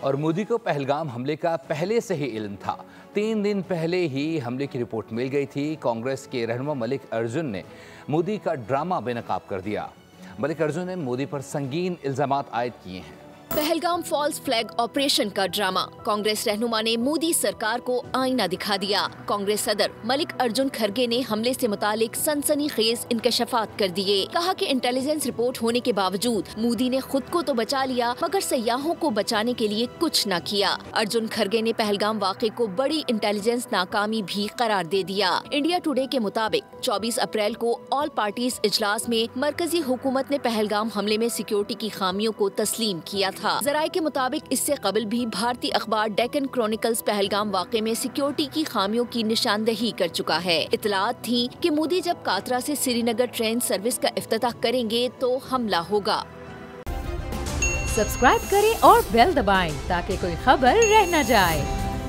और मोदी को पहलगाम हमले का पहले से ही इल्म था। 3 दिन पहले ही हमले की रिपोर्ट मिल गई थी। कांग्रेस के रहनुमा मलिक अर्जुन ने मोदी का ड्रामा बेनकाब कर दिया। मलिक अर्जुन ने मोदी पर संगीन इल्जामात आयद किए हैं। पहलगाम फॉल्स फ्लैग ऑपरेशन का ड्रामा, कांग्रेस रहनुमा ने मोदी सरकार को आईना दिखा दिया। कांग्रेस सदर मलिक अर्जुन खरगे ने हमले से मुतालिक सनसनीखेज इंकशाफात कर दिए। कहा कि इंटेलिजेंस रिपोर्ट होने के बावजूद मोदी ने खुद को तो बचा लिया मगर सयाहों को बचाने के लिए कुछ न किया। अर्जुन खरगे ने पहलगाम वाक़े को बड़ी इंटेलिजेंस नाकामी भी करार दे दिया। इंडिया टुडे के मुताबिक 24 अप्रैल को ऑल पार्टीज इजलास में मरकजी हुकूमत ने पहलगाम हमले में सिक्योरिटी की खामियों को तस्लीम किया था। जराये के मुताबिक इससे कबल भी भारतीय अखबार डेक्कन क्रॉनिकल्स पहलगाम वाक़े में सिक्योरिटी की खामियों की निशानदेही कर चुका है। इतलात थी कि मोदी जब कातरा से श्रीनगर ट्रेन सर्विस का इफ्तिताह करेंगे तो हमला होगा। सब्सक्राइब करें और बेल दबाएं ताकि कोई खबर रह न जाए।